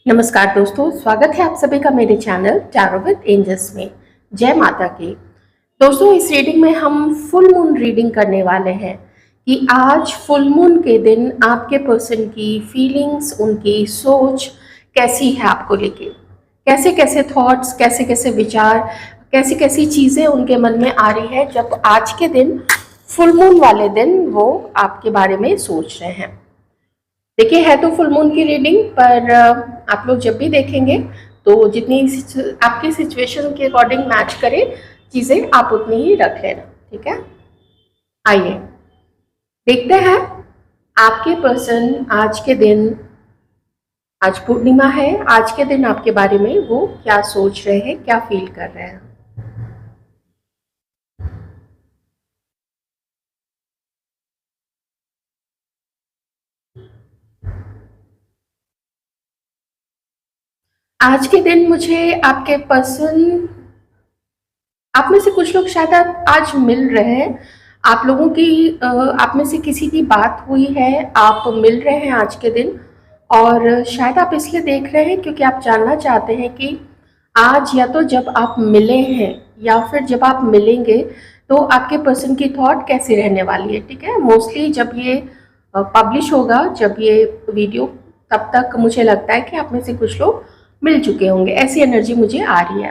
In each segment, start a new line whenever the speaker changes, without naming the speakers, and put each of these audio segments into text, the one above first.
नमस्कार दोस्तों, स्वागत है आप सभी का मेरे चैनल टैरो विद एंजल्स में। जय माता की। दोस्तों, इस रीडिंग में हम फुल मून रीडिंग करने वाले हैं कि आज फुल मून के दिन आपके पर्सन की फीलिंग्स, उनकी सोच कैसी है आपको लेके, कैसे कैसे थॉट्स, कैसे कैसे विचार, कैसी कैसी चीज़ें उनके मन में आ रही है जब आज के दिन फुल मून वाले दिन वो आपके बारे में सोच रहे हैं। देखिए, है तो फुल मून की रीडिंग, पर आप लोग जब भी देखेंगे तो जितनी आपकी सिचुएशन के अकॉर्डिंग मैच करे चीज़ें, आप उतनी ही रख लेना। ठीक है, आइए देखते हैं आपके पर्सन आज के दिन, आज पूर्णिमा है, आज के दिन आपके बारे में वो क्या सोच रहे हैं, क्या फील कर रहे हैं। आज के दिन मुझे आपके पर्सन, आप में से कुछ लोग शायद आज मिल रहे हैं, आप लोगों की आप में से किसी की बात हुई है, आप मिल रहे हैं आज के दिन। और शायद आप इसलिए देख रहे हैं क्योंकि आप जानना चाहते हैं कि आज या तो जब आप मिले हैं या फिर जब आप मिलेंगे तो आपके पर्सन की थॉट कैसी रहने वाली है। ठीक है, मोस्टली जब ये पब्लिश होगा, जब ये वीडियो, तब तक मुझे लगता है कि आप में से कुछ लोग मिल चुके होंगे, ऐसी एनर्जी मुझे आ रही है।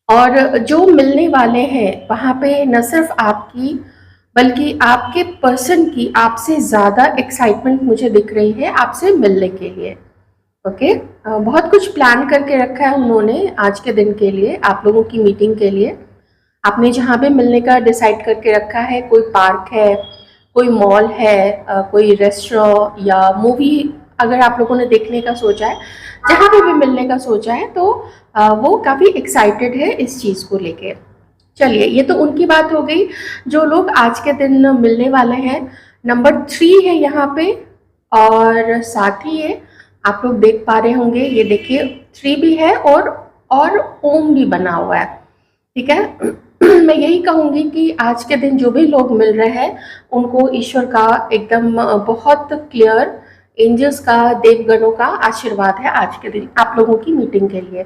और जो मिलने वाले हैं वहाँ पे न सिर्फ आपकी बल्कि आपके पर्सन की आपसे ज़्यादा एक्साइटमेंट मुझे दिख रही है आपसे मिलने के लिए। ओके, बहुत कुछ प्लान करके रखा है उन्होंने आज के दिन के लिए, आप लोगों की मीटिंग के लिए। आपने जहाँ पे मिलने का डिसाइड करके रखा है, कोई पार्क है, कोई मॉल है, कोई रेस्टोरेंट या मूवी अगर आप लोगों ने देखने का सोचा है, जहाँ पे भी मिलने का सोचा है, तो वो काफ़ी एक्साइटेड है इस चीज़ को लेके। चलिए, ये तो उनकी बात हो गई जो लोग आज के दिन मिलने वाले हैं। नंबर 3 है यहाँ पे, और साथ ही ये आप लोग देख पा रहे होंगे, ये देखिए 3 भी है और ओम भी बना हुआ है। ठीक है, मैं यही कहूँगी कि आज के दिन जो भी लोग मिल रहे हैं उनको ईश्वर का एकदम बहुत क्लियर, एंजल्स का, देवगणों का आशीर्वाद है आज के दिन आप लोगों की मीटिंग के लिए।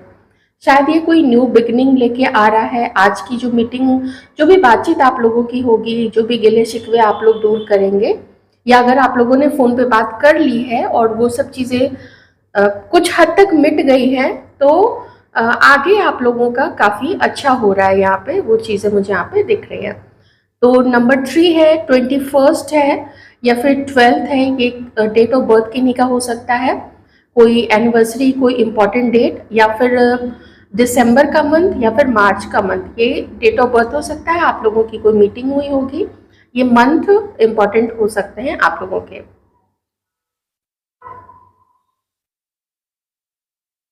शायद ये कोई न्यू बिगनिंग लेके आ रहा है। आज की जो मीटिंग, जो भी बातचीत आप लोगों की होगी, जो भी गिले शिकवे आप लोग दूर करेंगे, या अगर आप लोगों ने फ़ोन पे बात कर ली है और वो सब चीज़ें कुछ हद तक मिट गई हैं, तो आगे आप लोगों का काफ़ी अच्छा हो रहा है। यहाँ पे वो चीज़ें मुझे यहाँ पे दिख रही हैं। तो नंबर 3 है, 21 है या फिर 12 है, ये डेट ऑफ बर्थ किन्हीं का हो सकता है, कोई एनिवर्सरी, कोई इम्पॉर्टेंट डेट, या फिर दिसंबर का मंथ या फिर मार्च का मंथ, ये डेट ऑफ बर्थ हो सकता है। आप लोगों की कोई मीटिंग हुई होगी, ये मंथ इम्पॉर्टेंट हो सकते हैं आप लोगों के।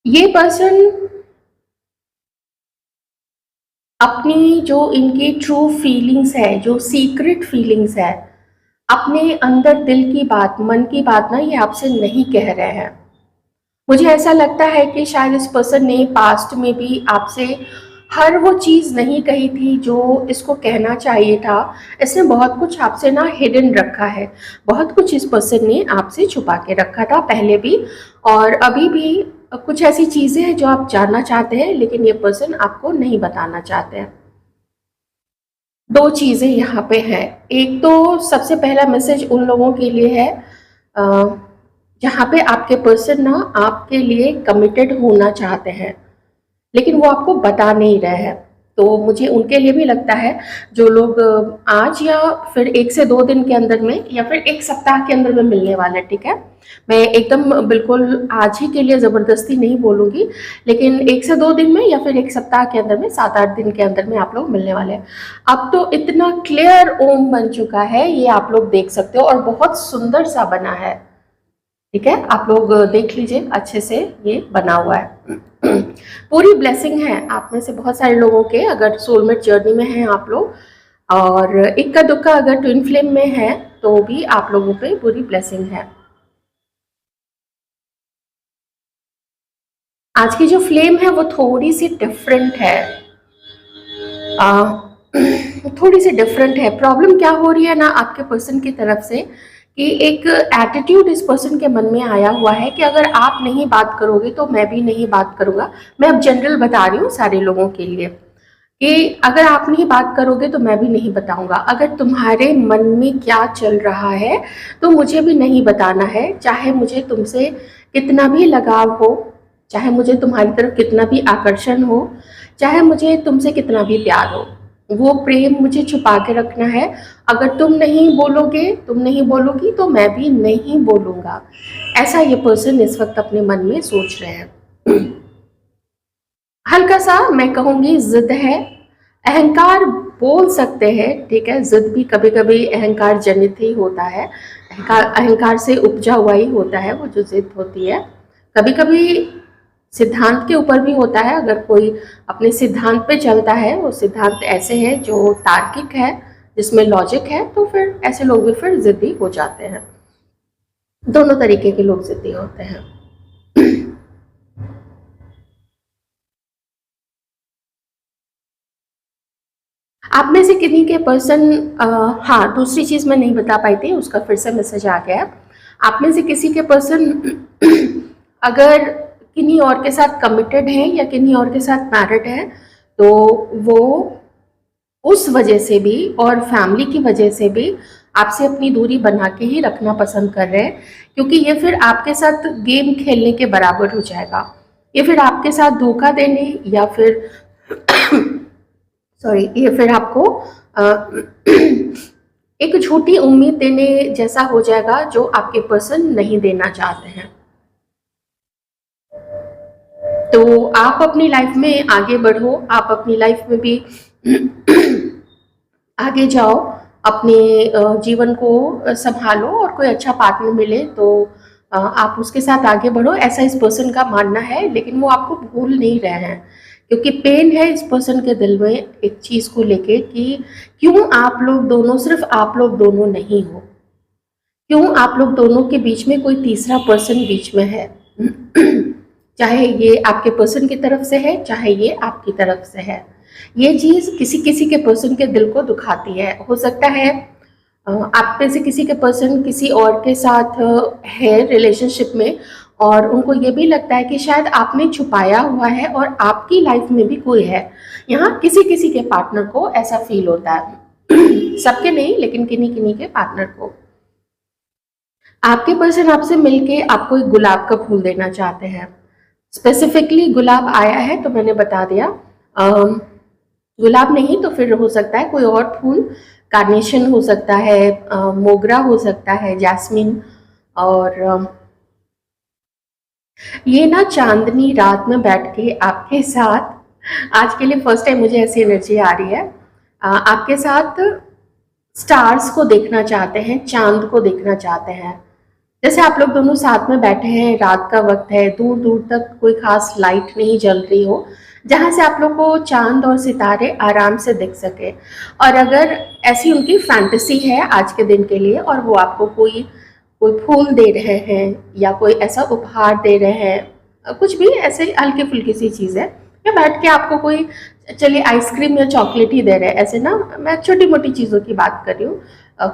ये पर्सन अपनी जो इनकी ट्रू फीलिंग्स है, जो सीक्रेट फीलिंग्स है, अपने अंदर दिल की बात, मन की बात ना, ये आपसे नहीं कह रहे हैं। मुझे ऐसा लगता है कि शायद इस पर्सन ने पास्ट में भी आपसे हर वो चीज़ नहीं कही थी जो इसको कहना चाहिए था। इसने बहुत कुछ आपसे ना हिडन रखा है, बहुत कुछ इस पर्सन ने आपसे छुपा के रखा था पहले भी, और अभी भी कुछ ऐसी चीज़ें हैं जो आप जानना चाहते हैं लेकिन ये पर्सन आपको नहीं बताना चाहते हैं। 2 चीज़ें यहाँ पे हैं। एक तो सबसे पहला मैसेज उन लोगों के लिए है जहाँ पे आपके पर्सन ना आपके लिए कमिटेड होना चाहते हैं लेकिन वो आपको बता नहीं रहे हैं। तो मुझे उनके लिए भी लगता है, जो लोग आज या फिर 1 से 2 दिन के अंदर में या फिर 1 सप्ताह के अंदर में मिलने वाले। ठीक है, मैं एकदम बिल्कुल आज ही के लिए ज़बरदस्ती नहीं बोलूँगी, लेकिन 1 से 2 दिन में या फिर 1 सप्ताह के अंदर में, 7-8 दिन के अंदर में आप लोग मिलने वाले हैं। अब तो इतना क्लियर ओम बन चुका है, ये आप लोग देख सकते हो, और बहुत सुंदर सा बना है। ठीक है, आप लोग देख लीजिए अच्छे से, ये बना हुआ है। पूरी ब्लेसिंग है आप में से बहुत सारे लोगों के, अगर सोलमेट जर्नी में हैं आप लोग, और इक्का दुक्का अगर ट्विन फ्लेम में है तो भी आप लोगों पे पूरी ब्लेसिंग है। आज की जो फ्लेम है वो थोड़ी सी डिफरेंट है, थोड़ी सी डिफरेंट है। प्रॉब्लम क्या हो रही है ना आपके पर्सन की तरफ से कि एक एटीट्यूड इस पर्सन के मन में आया हुआ है कि अगर आप नहीं बात करोगे तो मैं भी नहीं बात करूँगा। मैं अब जनरल बता रही हूँ सारे लोगों के लिए कि अगर आप नहीं बात करोगे तो मैं भी नहीं बताऊँगा। अगर तुम्हारे मन में क्या चल रहा है तो मुझे भी नहीं बताना है, चाहे मुझे तुमसे कितना भी लगाव हो, चाहे मुझे तुम्हारी तरफ कितना भी आकर्षण हो, चाहे मुझे तुमसे कितना भी प्यार हो, वो प्रेम मुझे छुपा के रखना है। अगर तुम नहीं बोलोगे, तुम नहीं बोलोगी तो मैं भी नहीं बोलूँगा। ऐसा ये पर्सन इस वक्त अपने मन में सोच रहे हैं। हल्का सा मैं कहूँगी जिद है, अहंकार बोल सकते हैं, ठीक है। जिद भी कभी कभी अहंकार जनित ही होता है, अहंकार से उपजा हुआ ही होता है वो जो जिद होती है। कभी कभी सिद्धांत के ऊपर भी होता है, अगर कोई अपने सिद्धांत पे चलता है, वो सिद्धांत ऐसे हैं जो तार्किक है, जिसमें लॉजिक है, तो फिर ऐसे लोग भी फिर जिद्दी हो जाते हैं। दोनों तरीके के लोग जिद्दी होते हैं। आप में से किन्हीं के पर्सन, हाँ दूसरी चीज़ मैं नहीं बता पाई थी, उसका फिर से मैसेज आ गया। आप में से किसी के पर्सन अगर किन्हीं और के साथ कमिटेड है या किन्हीं और के साथ मैरिड है तो वो उस वजह से भी और फैमिली की वजह से भी आपसे अपनी दूरी बना के ही रखना पसंद कर रहे हैं, क्योंकि ये फिर आपके साथ गेम खेलने के बराबर हो जाएगा। ये फिर आपके साथ धोखा देने या फिर सॉरी, ये फिर आपको एक झूठी उम्मीद देने जैसा हो जाएगा जो आपके पर्सन नहीं देना चाहते हैं। तो आप अपनी लाइफ में आगे बढ़ो, आप अपनी लाइफ में भी आगे जाओ, अपने जीवन को संभालो और कोई अच्छा पार्टनर मिले तो आप उसके साथ आगे बढ़ो, ऐसा इस पर्सन का मानना है। लेकिन वो आपको भूल नहीं रहे हैं, क्योंकि पेन है इस पर्सन के दिल में एक चीज़ को लेके कि क्यों आप लोग दोनों, सिर्फ आप लोग दोनों नहीं हो, क्यों आप लोग दोनों के बीच में कोई तीसरा पर्सन बीच में है। चाहे ये आपके पर्सन की तरफ से है, चाहे ये आपकी तरफ से है, ये चीज़ किसी किसी के पर्सन के दिल को दुखाती है। हो सकता है आप में से किसी के पर्सन किसी और के साथ है रिलेशनशिप में और उनको ये भी लगता है कि शायद आपने छुपाया हुआ है और आपकी लाइफ में भी कोई है। यहाँ किसी किसी के पार्टनर को ऐसा फील होता है, सबके नहीं लेकिन किन्हीं किन्हीं के पार्टनर को। आपके पर्सन आपसे मिलके आपको एक गुलाब का फूल देना चाहते हैं। स्पेसिफिकली गुलाब आया है तो मैंने बता दिया। गुलाब नहीं तो फिर हो सकता है कोई और फूल, कार्नेशन हो सकता है, मोगरा हो सकता है, जैस्मिन। और ये ना चांदनी रात में बैठ के आपके साथ, आज के लिए फर्स्ट टाइम मुझे ऐसी एनर्जी आ रही है, आपके साथ स्टार्स को देखना चाहते हैं, चांद को देखना चाहते हैं। जैसे आप लोग दोनों साथ में बैठे हैं, रात का वक्त है, दूर दूर तक कोई खास लाइट नहीं जल रही हो, जहाँ से आप लोग को चांद और सितारे आराम से दिख सके। और अगर ऐसी उनकी फैंटेसी है आज के दिन के लिए और वो आपको कोई कोई फूल दे रहे हैं या कोई ऐसा उपहार दे रहे हैं, कुछ भी ऐसे हल्की फुल्की सी चीज़ है, या बैठ के आपको कोई चलिए आइसक्रीम या चॉकलेट ही दे रहे हैं, ऐसे ना मैं छोटी मोटी चीज़ों की बात कर रही हूँ।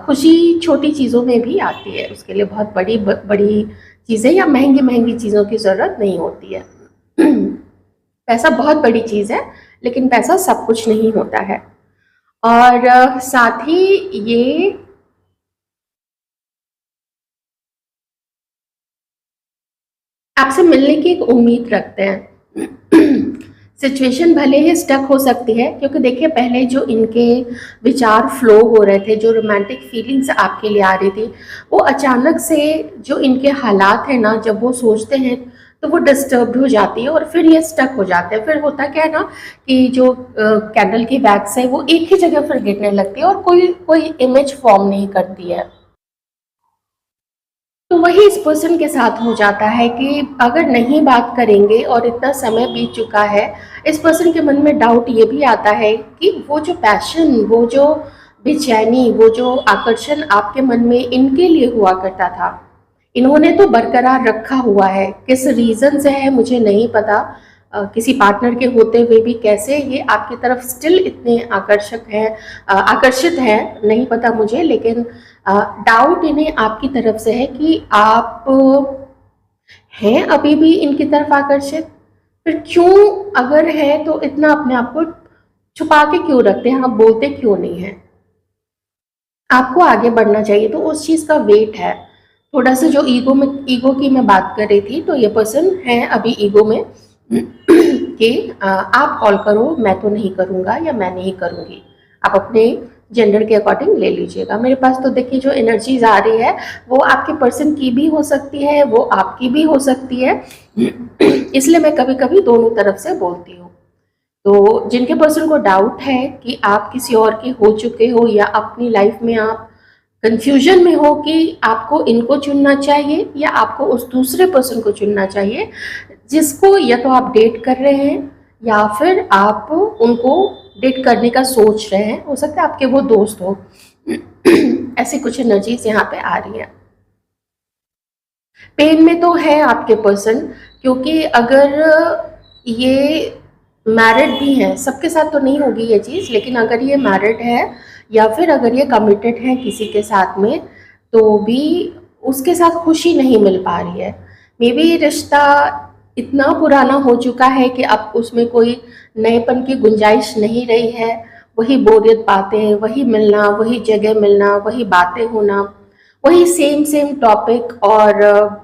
खुशी छोटी चीज़ों में भी आती है, उसके लिए बहुत बड़ी बड़ी चीज़ें या महंगी महंगी चीज़ों की ज़रूरत नहीं होती है। पैसा बहुत बड़ी चीज़ है लेकिन पैसा सब कुछ नहीं होता है। और साथ ही ये आपसे मिलने की एक उम्मीद रखते हैं। सिचुएशन भले ही स्टक हो सकती है, क्योंकि देखिए पहले जो इनके विचार फ्लो हो रहे थे, जो रोमांटिक फीलिंग्स आपके लिए आ रही थी, वो अचानक से जो इनके हालात हैं ना, जब वो सोचते हैं तो वो डिस्टर्ब हो जाती है और फिर ये स्टक हो जाते हैं। फिर होता क्या है ना कि जो कैंडल की वैक्स है वो एक ही जगह फिर गिरने लगती है और कोई कोई इमेज फॉर्म नहीं करती है। तो वही इस पर्सन के साथ हो जाता है कि अगर नहीं बात करेंगे और इतना समय बीत चुका है, इस पर्सन के मन में डाउट ये भी आता है कि वो जो पैशन, वो जो बेचैनी, वो जो आकर्षण आपके मन में इनके लिए हुआ करता था, इन्होंने तो बरकरार रखा हुआ है। किस रीज़न से है मुझे नहीं पता, किसी पार्टनर के होते हुए भी कैसे ये आपकी तरफ स्टिल इतने आकर्षित है नहीं पता मुझे, लेकिन डाउट इन्हें आपकी तरफ से है कि आप हैं अभी भी इनकी तरफ आकर्षित, फिर क्यों अगर है तो इतना अपने आप को छुपा के क्यों रखते हैं, आप बोलते क्यों नहीं है? आपको आगे बढ़ना चाहिए, तो उस चीज़ का वेट है थोड़ा सा। जो ईगो की मैं बात कर रही थी, तो ये पर्सन है अभी ईगो में कि आप कॉल करो, मैं तो नहीं करूँगा या मैं नहीं करूँगी। आप अपने जेंडर के अकॉर्डिंग ले लीजिएगा। मेरे पास तो देखिए जो एनर्जीज आ रही है वो आपके पर्सन की भी हो सकती है, वो आपकी भी हो सकती है, इसलिए मैं कभी कभी दोनों तरफ से बोलती हूँ। तो जिनके पर्सन को डाउट है कि आप किसी और के हो चुके हो या अपनी लाइफ में आप कंफ्यूजन में हो कि आपको इनको चुनना चाहिए या आपको उस दूसरे पर्सन को चुनना चाहिए, जिसको या तो आप डेट कर रहे हैं या फिर आप उनको डेट करने का सोच रहे हैं, हो सकता है आपके वो दोस्त हो। ऐसी कुछ एनर्जीज यहाँ पे आ रही है। पेन में तो है आपके पर्सन, क्योंकि अगर ये मैरिड भी है, सबके साथ तो नहीं होगी ये चीज़, लेकिन अगर ये मैरिड है या फिर अगर ये कमिटेड है किसी के साथ में, तो भी उसके साथ खुशी नहीं मिल पा रही है। मे बी रिश्ता इतना पुराना हो चुका है कि अब उसमें कोई नएपन की गुंजाइश नहीं रही है। वही बोरियत बातें, वही मिलना, वही जगह मिलना, वही बातें होना, वही सेम सेम टॉपिक, और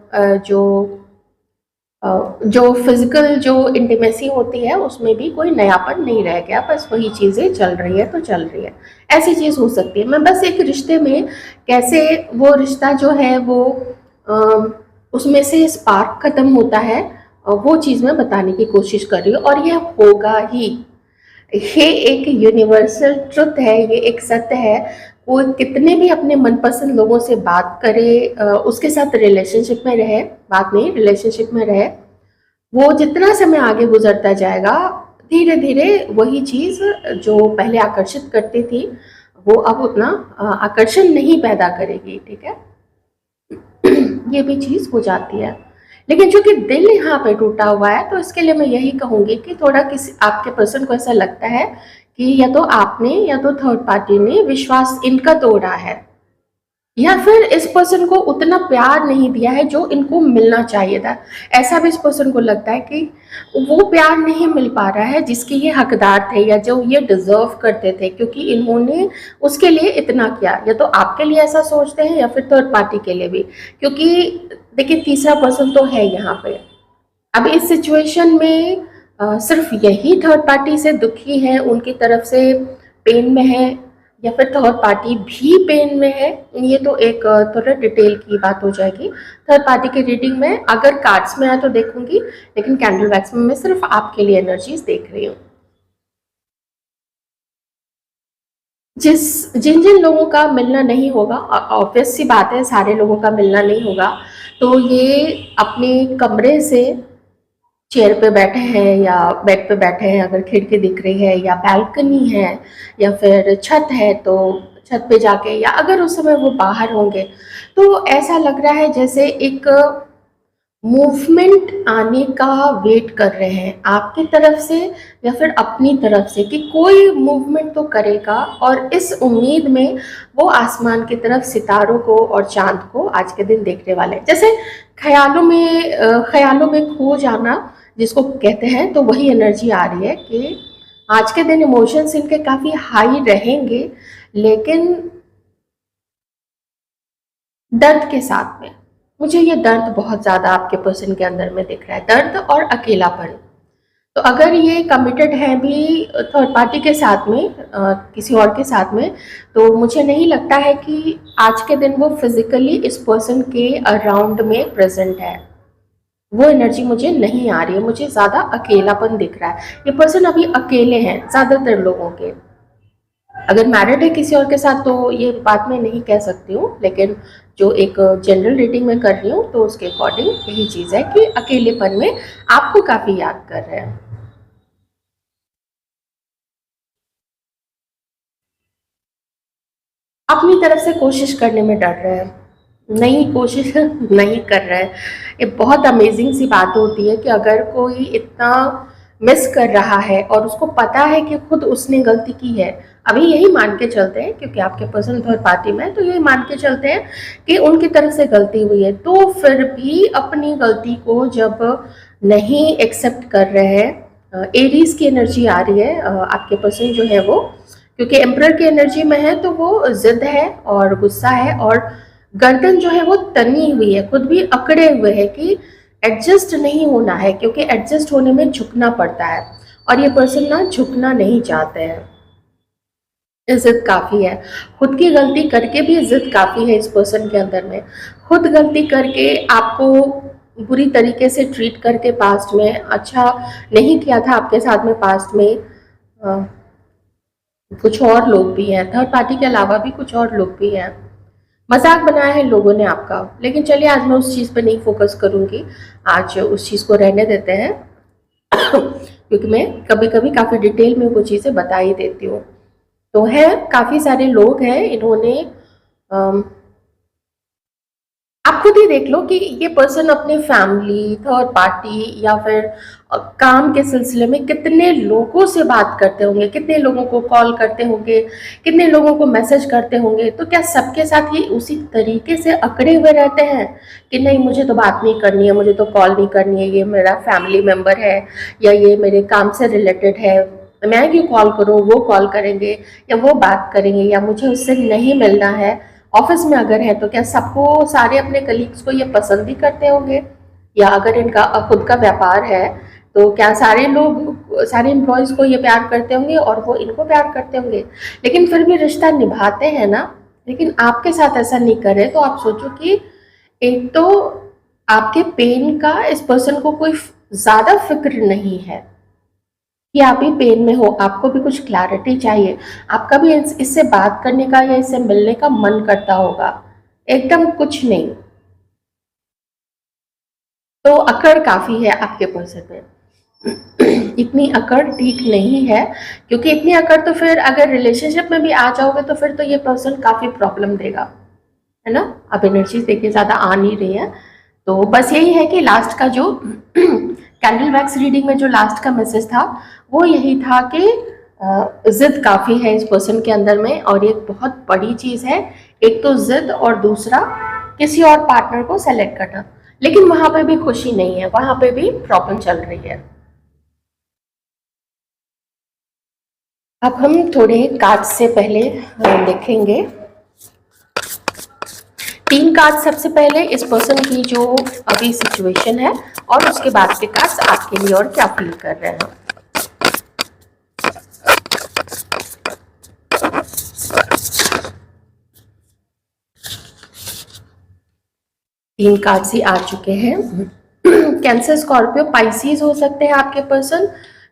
जो फिजिकल जो इंटीमेसी होती है उसमें भी कोई नयापन नहीं रह गया, बस वही चीज़ें चल रही है तो चल रही है। ऐसी चीज़ हो सकती है। मैं बस एक रिश्ते में कैसे वो रिश्ता जो है वो उसमें से स्पार्क खत्म होता है, वो चीज़ मैं बताने की कोशिश कर रही हूँ, और ये होगा ही। ये एक यूनिवर्सल ट्रुथ है, ये एक सत्य है। वो कितने भी अपने मनपसंद लोगों से बात करे, उसके साथ रिलेशनशिप में रहे, बात नहीं रिलेशनशिप में रहे, वो जितना समय आगे गुजरता जाएगा धीरे धीरे वही चीज़ जो पहले आकर्षित करती थी वो अब उतना आकर्षण नहीं पैदा करेगी। ठीक है, ये भी चीज़ हो जाती है। लेकिन चूंकि दिल यहाँ पे टूटा हुआ है, तो इसके लिए मैं यही कहूँगी कि थोड़ा किसी आपके पर्सन को ऐसा लगता है कि या तो आपने या तो थर्ड पार्टी ने विश्वास इनका तोड़ा है, या फिर इस पर्सन को उतना प्यार नहीं दिया है जो इनको मिलना चाहिए था। ऐसा भी इस पर्सन को लगता है कि वो प्यार नहीं मिल पा रहा है जिसके ये हकदार थे या जो ये डिजर्व करते थे, क्योंकि इन्होंने उसके लिए इतना किया। या तो आपके लिए ऐसा सोचते हैं या फिर थर्ड पार्टी के लिए भी, क्योंकि देखिए तीसरा पर्सन तो है यहाँ पे। अब इस सिचुएशन में सिर्फ यही थर्ड पार्टी से दुखी है, उनकी तरफ से पेन में है, या फिर थर्ड पार्टी भी पेन में है, ये तो एक थोड़ा डिटेल की बात हो जाएगी। थर्ड पार्टी की रीडिंग में अगर कार्ड्स में आए तो देखूंगी, लेकिन कैंडल वैक्स में मैं सिर्फ आपके लिए एनर्जीज देख रही हूँ। जिन जिन लोगों का मिलना नहीं होगा, ऑब्वियस सी बात है सारे लोगों का मिलना नहीं होगा, तो ये अपने कमरे से चेयर पे बैठे हैं या बेड पे बैठे हैं, अगर खिड़की दिख रही है या बैल्कनी है या फिर छत है तो छत पे जाके, या अगर उस समय वो बाहर होंगे, तो ऐसा लग रहा है जैसे एक मूवमेंट आने का वेट कर रहे हैं आपकी तरफ से या फिर अपनी तरफ से, कि कोई मूवमेंट तो करेगा, और इस उम्मीद में वो आसमान की तरफ सितारों को और चांद को आज के दिन देखने वाले हैं। जैसे ख्यालों में खो जाना जिसको कहते हैं, तो वही एनर्जी आ रही है कि आज के दिन इमोशंस इनके काफ़ी हाई रहेंगे, लेकिन दर्द के साथ में। मुझे ये दर्द बहुत ज़्यादा आपके पर्सन के अंदर में दिख रहा है, दर्द और अकेलापन। तो अगर ये कमिटेड है भी थर्ड पार्टी के साथ में, किसी और के साथ में, तो मुझे नहीं लगता है कि आज के दिन वो फिजिकली इस पर्सन के अराउंड में प्रेजेंट है। वो एनर्जी मुझे नहीं आ रही है, मुझे ज़्यादा अकेलापन दिख रहा है। ये पर्सन अभी अकेले हैं ज़्यादातर लोगों के। अगर मैरिड है किसी और के साथ तो ये बात मैं नहीं कह सकती हूँ, लेकिन जो एक जनरल रीडिंग में कर रही हूँ तो उसके अकॉर्डिंग यही चीज़ है कि अकेलेपन में आपको काफ़ी याद कर रहे हैं। अपनी तरफ से कोशिश करने में डर रहे हैं, नहीं कोशिश नहीं कर रहे हैं। ये बहुत अमेजिंग सी बात होती है कि अगर कोई इतना मिस कर रहा है और उसको पता है कि खुद उसने गलती की है, अभी यही मान के चलते हैं क्योंकि आपके पर्सन थर्ड पार्टी में, तो यही मान के चलते हैं कि उनकी तरफ से गलती हुई है, तो फिर भी अपनी गलती को जब नहीं एक्सेप्ट कर रहे हैं, एरीज की एनर्जी आ रही है, आपके पर्सन जो है वो, क्योंकि एम्परर की एनर्जी में है तो वो जिद है और गुस्सा है और गर्दन जो है वो तनी हुई है, खुद भी अकड़े हुए है कि एडजस्ट नहीं होना है, क्योंकि एडजस्ट होने में झुकना पड़ता है और ये पर्सन ना झुकना नहीं चाहते हैं। जिद काफ़ी है, खुद की गलती करके भी जिद काफ़ी है इस पर्सन के अंदर में, खुद गलती करके आपको बुरी तरीके से ट्रीट करके पास्ट में, अच्छा नहीं किया था आपके साथ में पास्ट में, कुछ और लोग भी हैं, थर्ड पार्टी के अलावा भी कुछ और लोग भी हैं, मजाक बनाया है लोगों ने आपका। लेकिन चलिए आज मैं उस चीज़ पर नहीं फोकस करूंगी, आज उस चीज़ को रहने देते हैं क्योंकि मैं कभी कभी काफ़ी डिटेल में वो चीज़ें बता ही देती हूँ। तो है, काफ़ी सारे लोग हैं, इन्होंने आप खुद ही देख लो कि ये पर्सन अपनी फैमिली, थर्ड पार्टी या फिर काम के सिलसिले में कितने लोगों से बात करते होंगे, कितने लोगों को कॉल करते होंगे, कितने लोगों को मैसेज करते होंगे, तो क्या सबके साथ ही उसी तरीके से अकड़े हुए रहते हैं कि नहीं मुझे तो बात नहीं करनी है, मुझे तो कॉल नहीं करनी है, ये मेरा फैमिली मेम्बर है या ये मेरे काम से रिलेटेड है, मैं क्यों कॉल करूँ, वो कॉल करेंगे या वो बात करेंगे या मुझे उससे नहीं मिलना है। ऑफिस में अगर है तो क्या सबको, सारे अपने कलीग्स को ये पसंद भी करते होंगे, या अगर इनका खुद का व्यापार है तो क्या सारे लोग, सारे एम्प्लॉयज़ को ये प्यार करते होंगे और वो इनको प्यार करते होंगे, लेकिन फिर भी रिश्ता निभाते हैं ना। लेकिन आपके साथ ऐसा नहीं करे तो आप सोचो कि एक तो आपके पेन का इस पर्सन को कोई ज़्यादा फिक्र नहीं है कि आप भी पेन में हो, आपको भी कुछ क्लैरिटी चाहिए, आपका भी इससे बात करने का या इससे मिलने का मन करता होगा, एकदम कुछ नहीं। तो अकड़ काफ़ी है आपके पर्सन में इतनी अकड़ ठीक नहीं है, क्योंकि इतनी अकड़ तो फिर अगर रिलेशनशिप में भी आ जाओगे तो फिर तो ये पर्सन काफ़ी प्रॉब्लम देगा, है ना। अब एनर्जी देखिए ज़्यादा आ नहीं रही है, तो बस यही है कि लास्ट का जो कैंडल वैक्स रीडिंग में जो लास्ट का मैसेज था वो यही था कि जिद काफ़ी है इस पर्सन के अंदर में, और एक बहुत बड़ी चीज़ है, एक तो जिद और दूसरा किसी और पार्टनर को सेलेक्ट करना, लेकिन वहाँ पे भी खुशी नहीं है, वहाँ पे भी प्रॉब्लम चल रही है। अब हम थोड़े कार्ड से पहले देखेंगे 3 कार्ड, सबसे पहले इस पर्सन की जो अभी सिचुएशन है और उसके बाद के कार्ड्स आपके लिए और क्या फील कर रहे हैं। तीन कार्ड्स ही आ चुके हैं। कैंसर, स्कॉर्पियो, पाइसिस हो सकते हैं आपके पर्सन,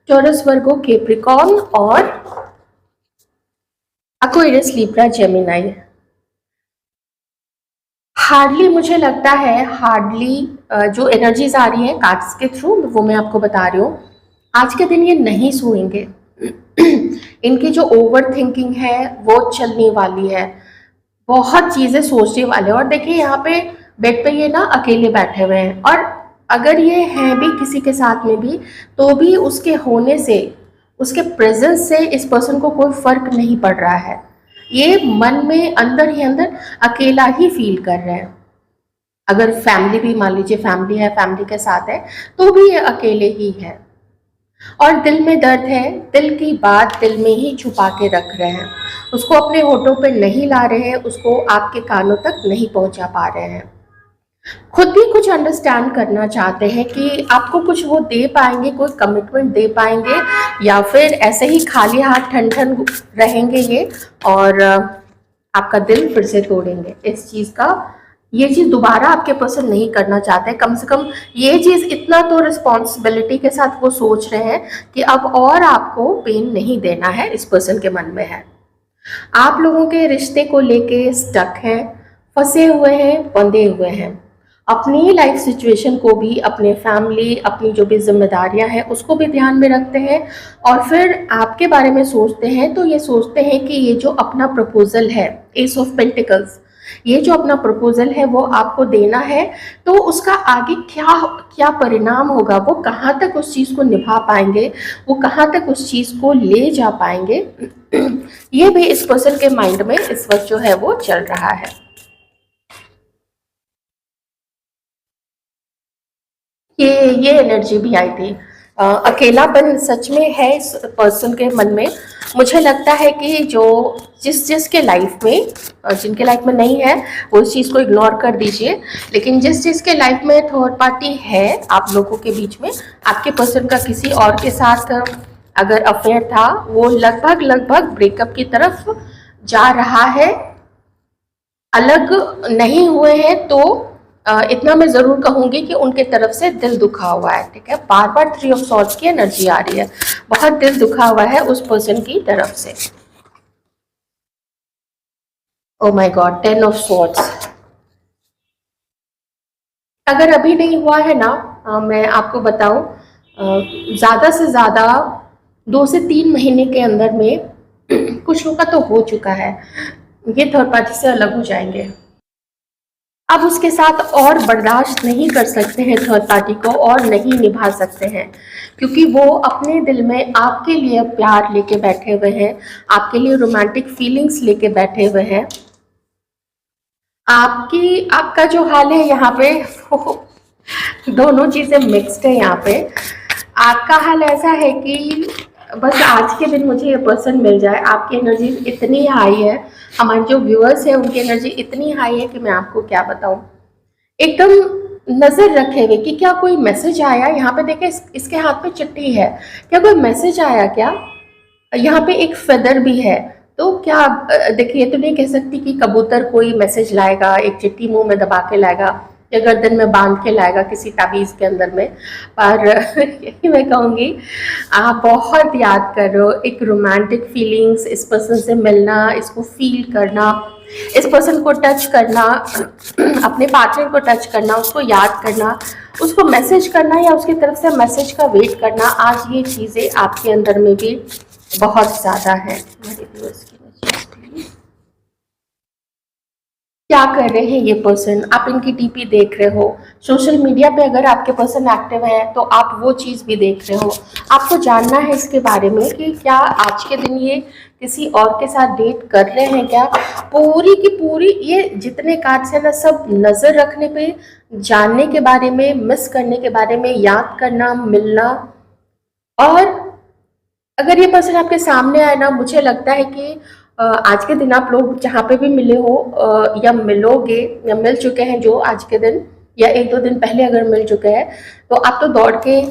टॉरस, वर्गो, कैप्रिकॉर्न और एक्वेरियस, लिब्रा, जेमिनाई। हार्डली मुझे लगता है, हार्डली जो एनर्जीज आ रही हैं कार्ड्स के थ्रू वो मैं आपको बता रही हूँ, आज के दिन ये नहीं सोएंगे इनकी जो ओवर थिंकिंग है वो चलने वाली है, बहुत चीज़ें सोचने वाले हैं। और देखिए यहाँ पे बेड पे ये ना अकेले बैठे हुए हैं, और अगर ये हैं भी किसी के साथ में भी तो भी उसके होने से, उसके प्रेजेंस से इस पर्सन को कोई फर्क नहीं पड़ रहा है, ये मन में अंदर ही अंदर अकेला ही फील कर रहे हैं। अगर फैमिली भी, मान लीजिए फैमिली है, फैमिली के साथ है, तो भी ये अकेले ही है, और दिल में दर्द है, दिल की बात दिल में ही छुपा के रख रहे हैं, उसको अपने होठों पे नहीं ला रहे हैं, उसको आपके कानों तक नहीं पहुंचा पा रहे हैं, खुद भी कुछ अंडरस्टैंड करना चाहते हैं कि आपको कुछ वो दे पाएंगे, कोई कमिटमेंट दे पाएंगे, या फिर ऐसे ही खाली हाथ ठन ठन रहेंगे ये और आपका दिल फिर से तोड़ेंगे। इस चीज़ का, ये चीज़ दोबारा आपके पर्सन नहीं करना चाहते, कम से कम ये चीज़ इतना तो रिस्पॉन्सिबिलिटी के साथ वो सोच रहे हैं कि अब और आपको पेन नहीं देना है, इस पर्सन के मन में है। आप लोगों के रिश्ते को लेके स्टक हैं, फंसे हुए हैं, बंधे हुए हैं, अपनी लाइफ सिचुएशन को भी, अपने फैमिली, अपनी जो भी जिम्मेदारियां हैं उसको भी ध्यान में रखते हैं, और फिर आपके बारे में सोचते हैं, तो ये सोचते हैं कि ये जो अपना प्रपोजल है, एस ऑफ पेंटिकल्स, ये जो अपना प्रपोजल है वो आपको देना है, तो उसका आगे क्या क्या परिणाम होगा, वो कहाँ तक उस चीज़ को निभा पाएंगे, वो कहाँ तक उस चीज़ को ले जा पाएंगे, ये भी इस पर्सन के माइंड में इस वक्त जो है वो चल रहा है। ये एनर्जी भी आई थी। अकेलापन सच में है इस पर्सन के मन में। मुझे लगता है कि जो जिसके लाइफ में, जिनके लाइफ में नहीं है वो इस चीज़ को इग्नोर कर दीजिए, लेकिन जिसके लाइफ में थर्ड पार्टी है आप लोगों के बीच में, आपके पर्सन का किसी और के साथ अगर अफेयर था, वो लगभग ब्रेकअप की तरफ जा रहा है। अलग नहीं हुए हैं तो इतना मैं जरूर कहूंगी कि उनके तरफ से दिल दुखा हुआ है। ठीक है, बार बार 3 ऑफ सॉर्ड्स की एनर्जी आ रही है, बहुत दिल दुखा हुआ है उस पर्सन की तरफ से। Oh my God, 10 of swords. अगर अभी नहीं हुआ है ना, मैं आपको बताऊं, ज्यादा से ज्यादा 2 से 3 महीने के अंदर में कुछ लोग का तो हो चुका है, ये थर्ड पार्टी से अलग हो जाएंगे। अब उसके साथ और बर्दाश्त नहीं कर सकते हैं थर्ड पार्टी को, और नहीं निभा सकते हैं, क्योंकि वो अपने दिल में आपके लिए प्यार लेके बैठे हुए हैं, आपके लिए रोमांटिक फीलिंग्स लेके बैठे हुए हैं। आपका जो हाल है यहाँ पे, दोनों चीजें मिक्स्ड है यहाँ पे। आपका हाल ऐसा है कि बस आज के दिन मुझे ये पर्सन मिल जाए। आपकी एनर्जी इतनी हाई है, हमारे जो व्यूअर्स हैं उनकी एनर्जी इतनी हाई है कि मैं आपको क्या बताऊं। एकदम नजर रखे हुए कि क्या कोई मैसेज आया। यहाँ पे देखे इसके हाथ में चिट्ठी है, क्या कोई मैसेज आया क्या। यहाँ पे एक फेदर भी है, तो क्या देखिए, ये तो नहीं कह सकती कि कबूतर कोई मैसेज लाएगा, एक चिट्ठी मुंह में दबा के लाएगा या गर्दन में बांध के लाएगा किसी ताबीज के अंदर में। पर यही मैं कहूँगी, आप बहुत याद कर रहे हो, एक रोमांटिक फीलिंग्स, इस पर्सन से मिलना, इसको फील करना, इस पर्सन को टच करना, अपने पार्टनर को टच करना, उसको याद करना, उसको मैसेज करना या उसकी तरफ से मैसेज का वेट करना। आज ये चीज़ें आपके अंदर में भी बहुत ज़्यादा है। क्या कर रहे हैं ये पर्सन, आप इनकी टीपी देख रहे हो। सोशल मीडिया पे अगर आपके पर्सन एक्टिव है तो आप वो चीज़ भी देख रहे हो। आपको जानना है इसके बारे में कि क्या आज के दिन ये किसी और के साथ डेट कर रहे हैं क्या। पूरी की पूरी ये जितने कार्ड्स हैं ना, सब नज़र रखने पे, जानने के बारे में, मिस करने के बारे में, याद करना, मिलना। और अगर ये पर्सन आपके सामने आए ना, मुझे लगता है कि आज के दिन आप लोग जहाँ पे भी मिले हो या मिलोगे या मिल चुके हैं, जो आज के दिन या 1-2 दिन पहले अगर मिल चुके हैं, तो आप तो दौड़ के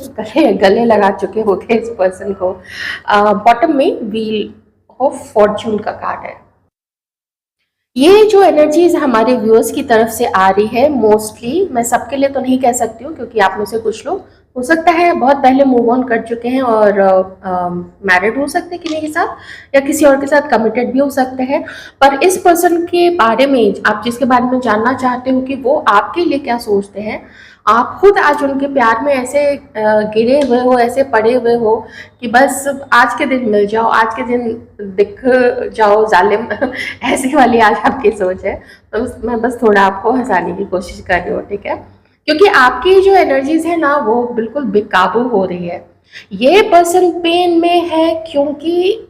गले लगा चुके होंगे इस पर्सन को। बॉटम में व्हील ऑफ फॉर्चून का कार्ड है। ये जो एनर्जीज हमारे व्यूअर्स की तरफ से आ रही है, मोस्टली, मैं सबके लिए तो नहीं कह सकती हूँ, क्योंकि आप में से कुछ लोग हो सकता है बहुत पहले मूव ऑन कर चुके हैं और मैरिड हो सकते हैं किसी के साथ, या किसी और के साथ कमिटेड भी हो सकते हैं। पर इस पर्सन के बारे में, आप जिसके बारे में जानना चाहते हो कि वो आपके लिए क्या सोचते हैं, आप खुद आज उनके प्यार में ऐसे गिरे हुए हो, ऐसे पड़े हुए हो कि बस आज के दिन मिल जाओ, आज के दिन दिख जाओ जालिम, ऐसी वाली आज आपकी सोच है। तो मैं बस थोड़ा आपको हंसाने की कोशिश कर रही हूँ, ठीक है, क्योंकि आपकी जो एनर्जीज है ना, वो बिल्कुल बेकाबू हो रही है। ये पर्सन पेन में है क्योंकि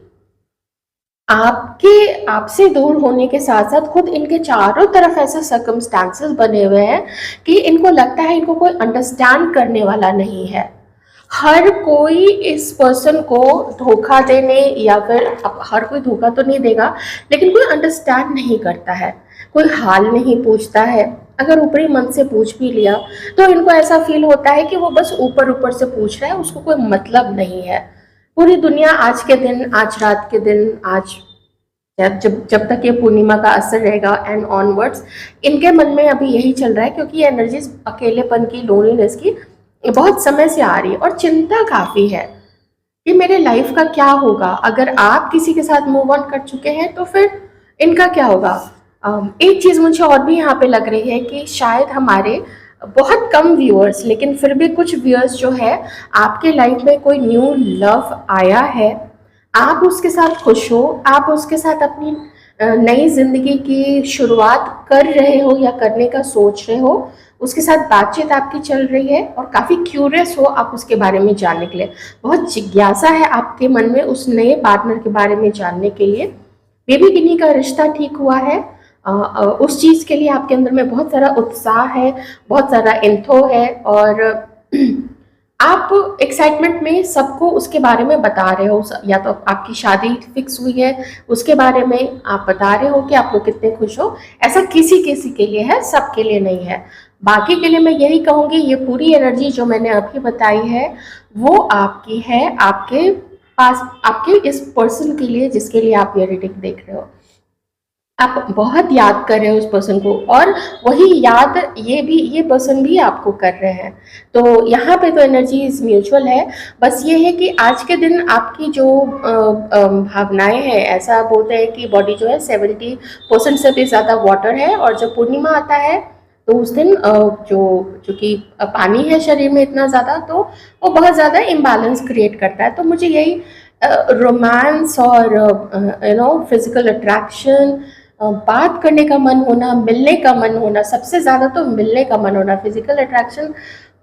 आपसे दूर होने के साथ साथ खुद इनके चारों तरफ ऐसे सर्कमस्टांसेस बने हुए हैं कि इनको लगता है इनको कोई अंडरस्टैंड करने वाला नहीं है। हर कोई इस पर्सन को धोखा देने, या फिर हर कोई धोखा तो नहीं देगा, लेकिन कोई अंडरस्टैंड नहीं करता है, कोई हाल नहीं पूछता है। अगर ऊपरी मन से पूछ भी लिया तो इनको ऐसा फील होता है कि वो बस ऊपर ऊपर से पूछ रहा है, उसको कोई मतलब नहीं है। पूरी दुनिया आज के दिन, आज रात के दिन, आज जब तक ये पूर्णिमा का असर रहेगा एंड ऑनवर्ड्स, इनके मन में अभी यही चल रहा है, क्योंकि ये एनर्जीज अकेलेपन की, लोनलीनेस की बहुत समय से आ रही है और चिंता काफ़ी है कि मेरे लाइफ का क्या होगा। अगर आप किसी के साथ मूव ऑन कर चुके हैं तो फिर इनका क्या होगा। एक चीज़ मुझे और भी यहाँ पे लग रही है कि शायद हमारे बहुत कम व्यूअर्स, लेकिन फिर भी कुछ व्यूअर्स जो है, आपके लाइफ में कोई न्यू लव आया है, आप उसके साथ खुश हो, आप उसके साथ अपनी नई ज़िंदगी की शुरुआत कर रहे हो या करने का सोच रहे हो, उसके साथ बातचीत आपकी चल रही है और काफ़ी क्यूरियस हो आप उसके बारे में जानने के लिए, बहुत जिज्ञासा है आपके मन में उस नए पार्टनर के बारे में जानने के लिए। बेबी गिनी का रिश्ता ठीक हुआ है, उस चीज़ के लिए आपके अंदर में बहुत सारा उत्साह है, बहुत सारा इन्फो है, और आप एक्साइटमेंट में सबको उसके बारे में बता रहे हो। या तो आपकी शादी फिक्स हुई है, उसके बारे में आप बता रहे हो कि आप लोग कितने खुश हो। ऐसा किसी किसी के लिए है, सबके लिए नहीं है। बाकी के लिए मैं यही कहूँगी, ये पूरी एनर्जी जो मैंने अभी बताई है वो आपकी है, आपके पास, आपके इस पर्सन के लिए जिसके लिए आप ये रीडिंग देख रहे हो। आप बहुत याद कर रहे हो उस पर्सन को, और वही याद ये पर्सन भी आपको कर रहे हैं। तो यहाँ पे तो एनर्जीज म्यूचुअल है। बस ये है कि आज के दिन आपकी जो भावनाएं हैं, ऐसा बोलते हैं कि बॉडी जो है 70% से भी ज़्यादा वाटर है, और जब पूर्णिमा आता है तो उस दिन चूँकि पानी है शरीर में इतना ज़्यादा, तो वो बहुत ज़्यादा इम्बैलेंस क्रिएट करता है। तो मुझे यही रोमांस और फिजिकल अट्रैक्शन, बात करने का मन होना, मिलने का मन होना, सबसे ज़्यादा तो मिलने का मन होना। फिजिकल अट्रैक्शन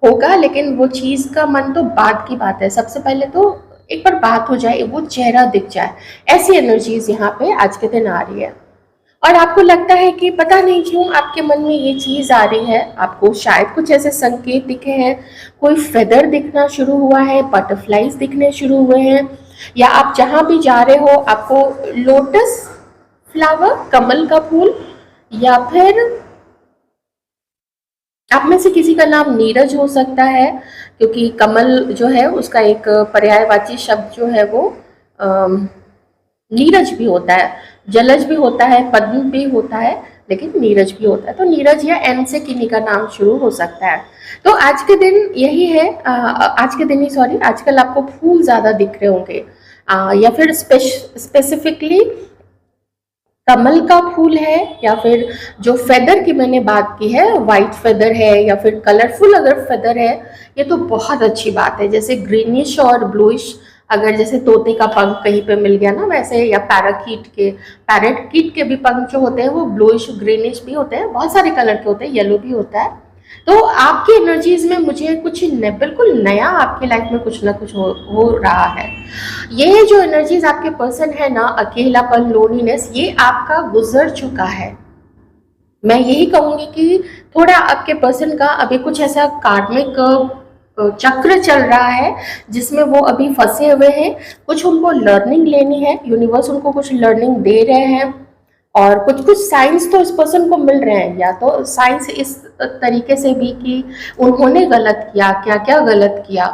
होगा लेकिन वो चीज़ का मन तो बाद की बात है। सबसे पहले तो एक बार बात हो जाए, वो चेहरा दिख जाए, ऐसी एनर्जीज यहाँ पे आज के दिन आ रही है। और आपको लगता है कि पता नहीं क्यों आपके मन में ये चीज़ आ रही है, आपको शायद कुछ ऐसे संकेत दिखे हैं, कोई फेदर दिखना शुरू हुआ है, बटरफ्लाइज दिखने शुरू हुए हैं, या आप जहाँ भी जा रहे हो आपको लोटस फ्लावर, कमल का फूल, या फिर आप में से किसी का नाम नीरज हो सकता है, क्योंकि कमल जो है उसका एक पर्यायवाची शब्द जो है वो नीरज भी होता है, जलज भी होता है, पद्म भी होता है, लेकिन नीरज भी होता है। तो नीरज या एन से किन्हीं का नाम शुरू हो सकता है। तो आज के दिन यही है, आज के दिन ही सॉरी, आजकल आपको फूल ज़्यादा दिख रहे होंगे, या फिर स्पेसिफिकली कमल का फूल है, या फिर जो फेदर की मैंने बात की है, वाइट फेदर है या फिर कलरफुल अगर फेदर है, ये तो बहुत अच्छी बात है। जैसे ग्रीनिश और ब्लूइश, अगर जैसे तोते का पंख कहीं पे मिल गया ना वैसे, या पैरट कीट के भी पंख जो होते हैं वो ब्लूइश ग्रीनिश भी होते हैं, बहुत सारे कलर के होते हैं, येलो भी होता है। तो आपकी एनर्जीज में मुझे कुछ बिल्कुल नया आपकी लाइफ में कुछ ना कुछ हो रहा है। ये जो एनर्जीज आपके पर्सन है ना, अकेलापन, लोनलीनेस, ये आपका गुजर चुका है। मैं यही कहूंगी कि थोड़ा आपके पर्सन का अभी कुछ ऐसा कार्मिक चक्र चल रहा है जिसमें वो अभी फंसे हुए हैं। कुछ उनको लर्निंग लेनी है, यूनिवर्स उनको कुछ लर्निंग दे रहे हैं, और कुछ कुछ साइंस तो इस पर्सन को मिल रहे हैं। या तो साइंस इस तरीके से भी कि उन्होंने गलत किया, क्या क्या गलत किया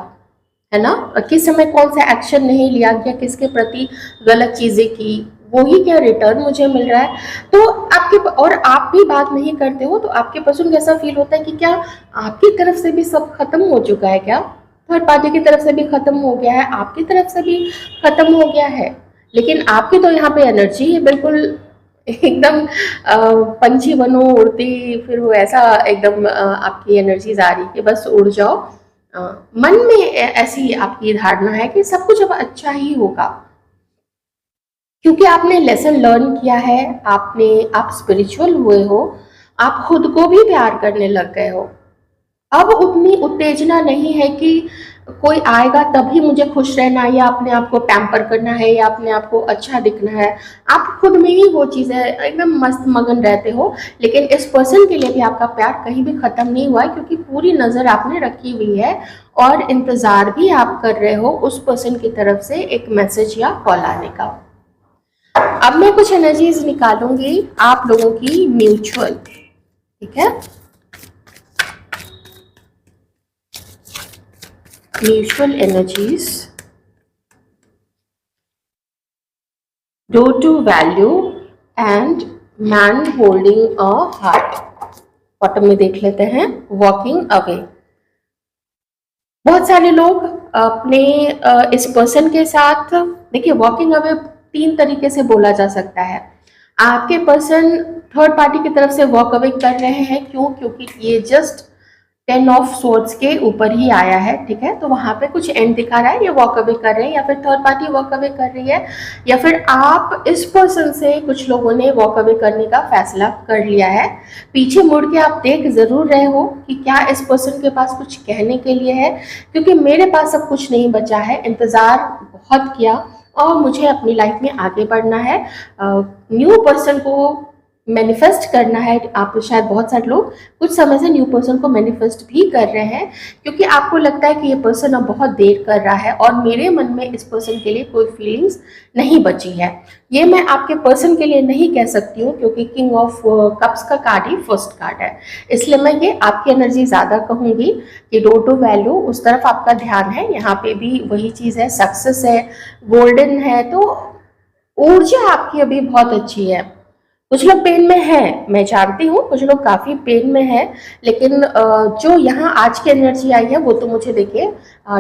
है ना, किस समय कौन सा एक्शन नहीं लिया गया, किसके प्रति गलत चीजें की, वो ही क्या रिटर्न मुझे मिल रहा है। तो आपके, और आप भी बात नहीं करते हो तो आपके पर्सन को ऐसा फील होता है कि क्या आपकी तरफ से भी सब खत्म हो चुका है, क्या थर्ड पार्टी की तरफ से भी खत्म हो गया है, आपकी तरफ से भी खत्म हो गया है। लेकिन आपकी तो यहाँ पे एनर्जी है बिल्कुल एकदम पंछी बनो उड़ती, फिर वो ऐसा एकदम आपकी एनर्जीज आ रही कि बस उड़ जाओ। मन में ऐसी आपकी धारणा है कि सब कुछ अब अच्छा ही होगा, क्योंकि आपने लेसन लर्न किया है, आप स्पिरिचुअल हुए हो, आप खुद को भी प्यार करने लग गए हो। अब उतनी उत्तेजना नहीं है कि कोई आएगा तभी मुझे खुश रहना है, या अपने आप को पैम्पर करना है, या अपने आप को अच्छा दिखना है। आप खुद में ही वो चीज़ें एकदम मस्त मगन रहते हो। लेकिन इस पर्सन के लिए भी आपका प्यार कहीं भी ख़त्म नहीं हुआ है, क्योंकि पूरी नज़र आपने रखी हुई है और इंतज़ार भी आप कर रहे हो उस पर्सन की तरफ से एक मैसेज या कॉल आने का। अब मैं कुछ एनर्जीज निकालूंगी आप लोगों की म्यूचुअल, ठीक है। Mutual energies due to value and man holding a heart. Bottom में देख लेते हैं, वॉकिंग अवे। बहुत सारे लोग अपने इस पर्सन के साथ, देखिए वॉकिंग अवे 3 तरीके से बोला जा सकता है। आपके पर्सन थर्ड पार्टी की तरफ से वॉक अवे कर रहे हैं, क्यों? क्योंकि ये जस्ट 10 ऑफ सोर्ड्स के ऊपर ही आया है, ठीक है। तो वहाँ पे कुछ एंड दिखा रहा है, ये वॉक अवे कर रहे हैं या फिर थर्ड पार्टी वॉक अवे कर रही है, या फिर आप इस पर्सन से कुछ लोगों ने वॉक अवे करने का फैसला कर लिया है। पीछे मुड़ के आप देख ज़रूर रहे हो कि क्या इस पर्सन के पास कुछ कहने के लिए है, क्योंकि मेरे पास अब कुछ नहीं बचा है, इंतज़ार बहुत किया और मुझे अपनी लाइफ में आगे बढ़ना है, न्यू पर्सन को मैनिफेस्ट करना है। आप शायद बहुत सारे लोग कुछ समय से न्यू पर्सन को मैनिफेस्ट भी कर रहे हैं, क्योंकि आपको लगता है कि ये पर्सन अब बहुत देर कर रहा है और मेरे मन में इस पर्सन के लिए कोई फीलिंग्स नहीं बची है। ये मैं आपके पर्सन के लिए नहीं कह सकती हूँ, क्योंकि किंग ऑफ कप्स का कार्ड ही फर्स्ट कार्ड है, इसलिए मैं ये आपकी एनर्जी ज़्यादा कहूँगी कि रोड टू वैल्यू उस तरफ आपका ध्यान है। यहाँ पे भी वही चीज़ है, सक्सेस है, गोल्डन है, तो ऊर्जा आपकी अभी बहुत अच्छी है। कुछ लोग पेन में हैं, मैं जानती हूँ कुछ लोग काफ़ी पेन में हैं, लेकिन जो यहाँ आज की एनर्जी आई है वो तो मुझे देखिए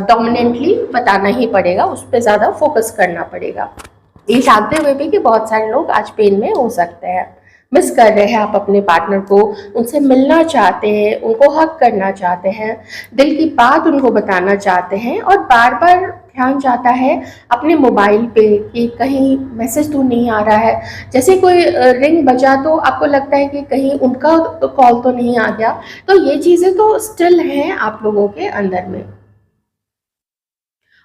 डोमिनेंटली बताना ही पड़ेगा, उस पर ज़्यादा फोकस करना पड़ेगा, ये जानते हुए भी कि बहुत सारे लोग आज पेन में हो सकते हैं। मिस कर रहे हैं आप अपने पार्टनर को, उनसे मिलना चाहते हैं, उनको हक करना चाहते हैं, दिल की बात उनको बताना चाहते हैं, और बार बार ध्यान जाता है अपने मोबाइल पे कि कहीं मैसेज तो नहीं आ रहा है। जैसे कोई रिंग बजा तो आपको लगता है कि कहीं उनका तो कॉल तो नहीं आ गया। तो ये चीज़ें तो स्टिल हैं आप लोगों के अंदर में।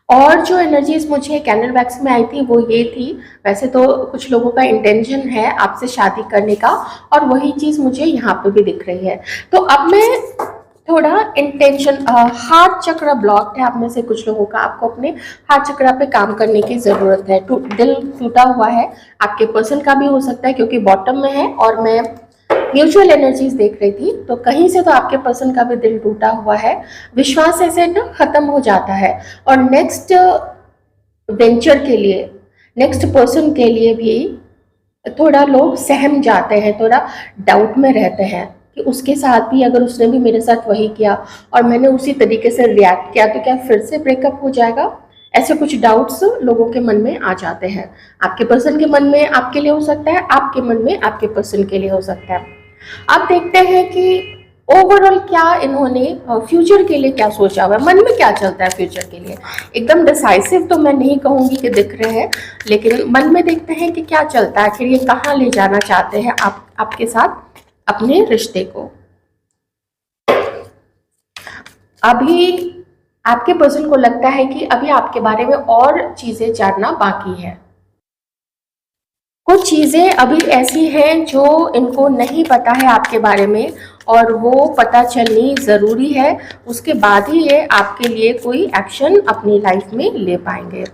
और जो एनर्जीज मुझे कैंडल वैक्स में आई थी वो ये थी, वैसे तो कुछ लोगों का इंटेंशन है आपसे शादी करने का, और वही चीज़ मुझे यहाँ पे भी दिख रही है। तो अब मैं थोड़ा इंटेंशन, हार्ट चक्र ब्लॉक है आप में से कुछ लोगों का, आपको अपने हार्ट चक्र पे काम करने की ज़रूरत है। दिल टूटा हुआ है, आपके पर्सन का भी हो सकता है क्योंकि बॉटम में है, और मैं म्यूचुअल एनर्जीज देख रही थी तो कहीं से तो आपके पर्सन का भी दिल टूटा हुआ है, विश्वास ऐसे ना खत्म हो जाता है, और नेक्स्ट वेंचर के लिए, नेक्स्ट पर्सन के लिए भी थोड़ा लोग सहम जाते हैं, थोड़ा डाउट में रहते हैं कि उसके साथ भी अगर उसने भी मेरे साथ वही किया और मैंने उसी तरीके से रिएक्ट किया तो क्या फिर से ब्रेकअप हो जाएगा। ऐसे कुछ डाउट्स लोगों के मन में आ जाते हैं। आपके पर्सन के मन में आपके लिए हो सकता है, आपके मन में आपके पर्सन के लिए हो सकता है। अब देखते हैं कि ओवरऑल क्या इन्होंने फ्यूचर के लिए क्या सोचा हुआ है, मन में क्या चलता है फ्यूचर के लिए। एकदम डिसाइसिव तो मैं नहीं कहूँगी कि दिख रहे हैं, लेकिन मन में देखते हैं कि क्या चलता है, आखिर ये कहाँ ले जाना चाहते हैं आपके साथ अपने रिश्ते को। अभी आपके पर्सन को लगता है कि अभी आपके बारे में और चीज़ें जानना बाकी है। कुछ चीज़ें अभी ऐसी हैं जो इनको नहीं पता है आपके बारे में, और वो पता चलनी ज़रूरी है, उसके बाद ही ये आपके लिए कोई एक्शन अपनी लाइफ में ले पाएंगे।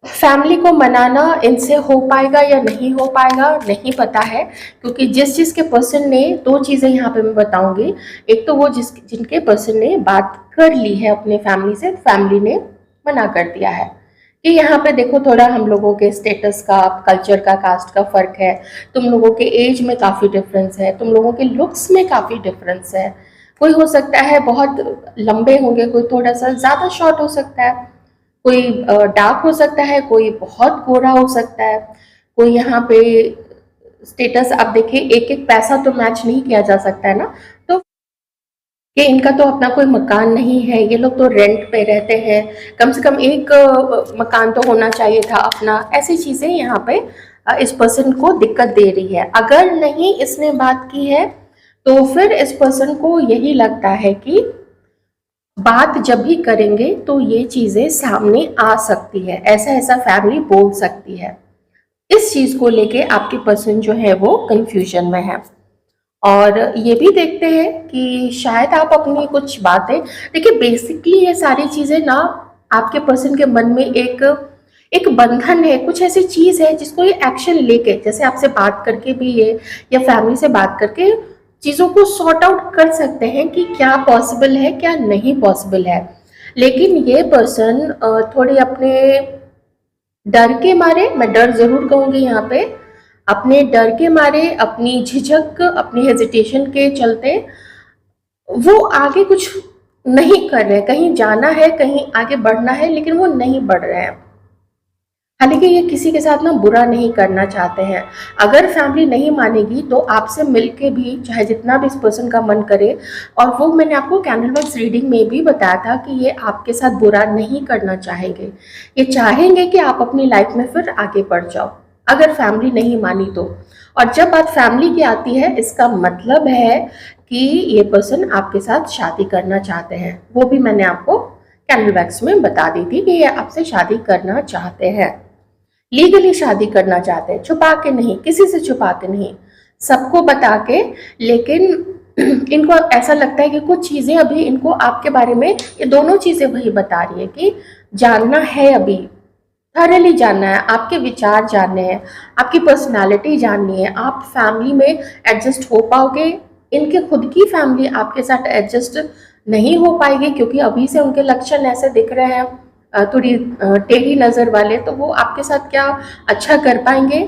फैमिली को मनाना इनसे हो पाएगा या नहीं हो पाएगा नहीं पता है, क्योंकि जिसके पर्सन ने, दो चीज़ें यहाँ पे मैं बताऊंगी। एक तो वो जिनके पर्सन ने बात कर ली है अपने फैमिली से, फैमिली ने मना कर दिया है कि यहाँ पे देखो थोड़ा हम लोगों के स्टेटस का, कल्चर का, कास्ट का फ़र्क है, तुम लोगों के एज में काफ़ी डिफरेंस है, तुम लोगों के लुक्स में काफ़ी डिफरेंस है। कोई हो सकता है बहुत लंबे होंगे, कोई थोड़ा सा ज़्यादा शॉर्ट हो सकता है, कोई डार्क हो सकता है, कोई बहुत गोरा हो सकता है, कोई यहाँ पे स्टेटस, अब देखिए एक एक पैसा तो मैच नहीं किया जा सकता है ना, तो कि इनका तो अपना कोई मकान नहीं है, ये लोग तो रेंट पे रहते हैं, कम से कम एक मकान तो होना चाहिए था अपना। ऐसी चीज़ें यहाँ पे इस पर्सन को दिक्कत दे रही है। अगर नहीं इसने बात की है तो फिर इस पर्सन को यही लगता है कि बात जब भी करेंगे तो ये चीज़ें सामने आ सकती है, ऐसा ऐसा फैमिली बोल सकती है। इस चीज़ को लेके आपके पर्सन जो है वो कंफ्यूजन में है। और ये भी देखते हैं कि शायद आप अपनी कुछ बातें, देखिए बेसिकली ये सारी चीज़ें ना आपके पर्सन के मन में एक एक बंधन है, कुछ ऐसी चीज़ है जिसको ये एक्शन लेके, जैसे आपसे बात करके भी ये, या फैमिली से बात करके चीज़ों को सॉर्ट आउट कर सकते हैं कि क्या पॉसिबल है क्या नहीं पॉसिबल है। लेकिन ये पर्सन थोड़े अपने डर के मारे, मैं डर ज़रूर कहूँगी यहाँ पे, अपने डर के मारे, अपनी झिझक, अपनी हेजिटेशन के चलते वो आगे कुछ नहीं कर रहे। कहीं जाना है, कहीं आगे बढ़ना है, लेकिन वो नहीं बढ़ रहे हैं। हालांकि ये किसी के साथ ना बुरा नहीं करना चाहते हैं। अगर फैमिली नहीं मानेगी तो आपसे मिलके भी चाहे जितना भी इस पर्सन का मन करे, और वो मैंने आपको कैंडल वर्क्स रीडिंग में भी बताया था कि ये आपके साथ बुरा नहीं करना चाहेंगे, ये चाहेंगे कि आप अपनी लाइफ में फिर आगे बढ़ जाओ, अगर फैमिली नहीं मानी तो। और जब बात फैमिली की आती है, इसका मतलब है कि ये पर्सन आपके साथ शादी करना चाहते हैं। वो भी मैंने आपको कैंडल वैक्स में बता दी थी कि ये आपसे शादी करना चाहते हैं, लीगली शादी करना चाहते हैं, छुपा के नहीं, किसी से छुपा के नहीं, सबको बता के। लेकिन इनको ऐसा लगता है कि कुछ चीज़ें अभी इनको आपके बारे में, ये दोनों चीज़ें वही बता रही है कि जानना है, अभी थरली जानना है, आपके विचार जानने हैं, आपकी पर्सनालिटी जाननी है, आप फैमिली में एडजस्ट हो पाओगे। इनके खुद की फैमिली आपके साथ एडजस्ट नहीं हो पाएगी, क्योंकि अभी से उनके लक्षण ऐसे दिख रहे हैं थोड़ी टेढ़ी नज़र वाले, तो वो आपके साथ क्या अच्छा कर पाएंगे?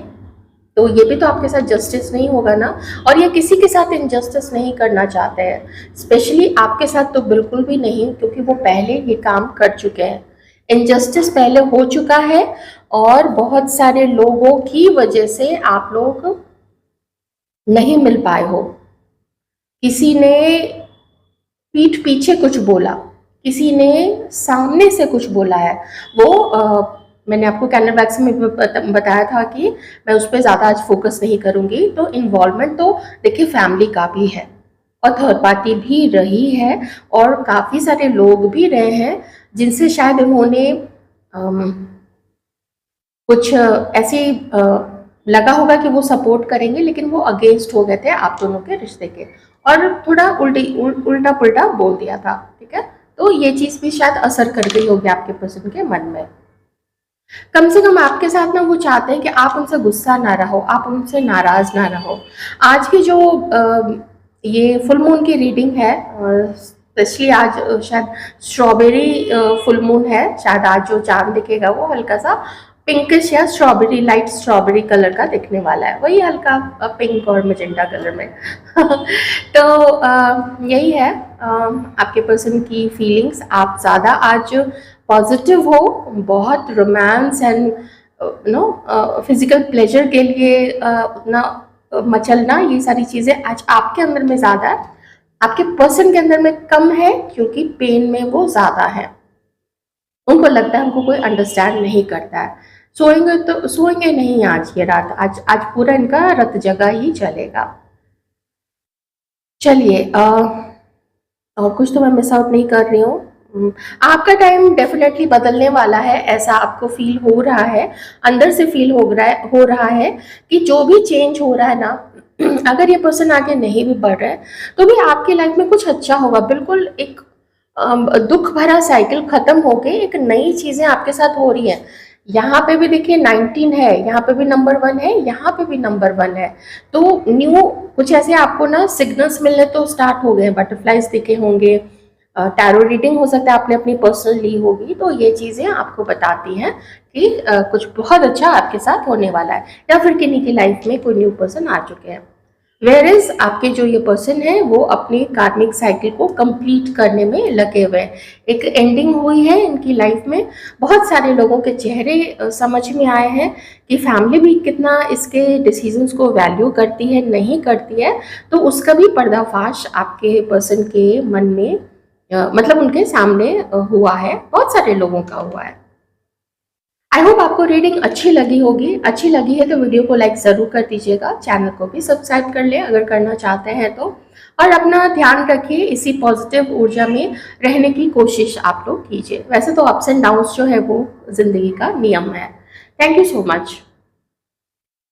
तो ये भी तो आपके साथ जस्टिस नहीं होगा ना। और ये किसी के साथ इनजस्टिस नहीं करना चाहते हैं, स्पेशली आपके साथ तो बिल्कुल भी नहीं, क्योंकि वो पहले ये काम कर चुके हैं, इनजस्टिस पहले हो चुका है, और बहुत सारे लोगों की वजह से आप लोग नहीं मिल पाए हो। किसी ने पीठ पीछे कुछ बोला, किसी ने सामने से कुछ बोला है। वो मैंने आपको कैंडल वैक्स में बताया था कि मैं उस पर ज़्यादा आज फोकस नहीं करूँगी। तो इन्वॉल्वमेंट तो देखिए फैमिली का भी है, और थर्ड पार्टी भी रही है, और काफ़ी सारे लोग भी रहे हैं जिनसे शायद उन्होंने कुछ ऐसी लगा होगा कि वो सपोर्ट करेंगे, लेकिन वो अगेंस्ट हो गए थे आप दोनों के रिश्ते के, और थोड़ा उल्टा पुल्टा बोल दिया था। ठीक है, तो ये चीज़ भी शायद असर कर गई होगी आपके पर्सन के मन में। कम से कम आपके साथ ना वो चाहते हैं कि आप उनसे गुस्सा ना रहो, आप उनसे नाराज ना रहो। आज की जो ये फुल मून की रीडिंग है, स्पेशली आज शायद स्ट्रॉबेरी फुल मून है, शायद आज जो चांद दिखेगा वो हल्का सा पिंकिश या स्ट्रॉबेरी, लाइट स्ट्रॉबेरी कलर का दिखने वाला है, वही हल्का पिंक और मैजेंटा कलर में। तो यही है आपके पर्सन की फीलिंग्स। आप ज़्यादा आज पॉजिटिव हो, बहुत रोमांस एंड फिजिकल प्लेजर के लिए उतना मचलना, ये सारी चीज़ें आज आपके अंदर में ज़्यादा है, आपके पर्सन के अंदर में कम है, क्योंकि पेन में वो ज़्यादा है। उनको लगता है हमको कोई अंडरस्टैंड नहीं करता है। सोएंगे तो सोएंगे नहीं आज ये रात, आज पूरा इनका रत जगा ही चलेगा। चलिए और कुछ तो मैं मिस आउट नहीं कर रही हूँ। आपका टाइम डेफिनेटली बदलने वाला है, ऐसा आपको फील हो रहा है, अंदर से फील हो रहा है कि जो भी चेंज हो रहा है ना, अगर ये पर्सन आगे नहीं भी बढ़ रहा है तो भी आपकी लाइफ में कुछ अच्छा होगा। बिल्कुल एक दुख भरा साइकिल खत्म होके एक नई चीजें आपके साथ हो रही हैं। यहाँ पे भी देखिए 19 है, यहाँ पे भी नंबर 1 है, यहाँ पे भी नंबर 1 है। तो न्यू कुछ ऐसे आपको ना सिग्नल्स मिलने तो स्टार्ट हो गए, बटरफ्लाइज दिखे होंगे, टैरो रीडिंग हो सकता है आपने अपनी पर्सनल ली होगी, तो ये चीज़ें आपको बताती हैं कि कुछ बहुत अच्छा आपके साथ होने वाला है, या फिर किन्हीं की लाइफ में कोई न्यू पर्सन आ चुके हैं। वेयर इज आपके जो ये पर्सन है वो अपनी कार्मिक साइकिल को कंप्लीट करने में लगे हुए हैं। एक एंडिंग हुई है इनकी लाइफ में। बहुत सारे लोगों के चेहरे समझ में आए हैं कि फैमिली भी कितना इसके डिसीजंस को वैल्यू करती है, नहीं करती है, तो उसका भी पर्दाफाश आपके पर्सन के मन में मतलब उनके सामने हुआ है, बहुत सारे लोगों का हुआ है। आई होप आपको रीडिंग अच्छी लगी होगी। अच्छी लगी है तो वीडियो को लाइक ज़रूर कर दीजिएगा, चैनल को भी सब्सक्राइब कर ले अगर करना चाहते हैं तो, और अपना ध्यान रखिए, इसी पॉजिटिव ऊर्जा में रहने की कोशिश आप लोग कीजिए। वैसे तो अप्स एंड डाउन्स जो है वो ज़िंदगी का नियम है। Thank you so much.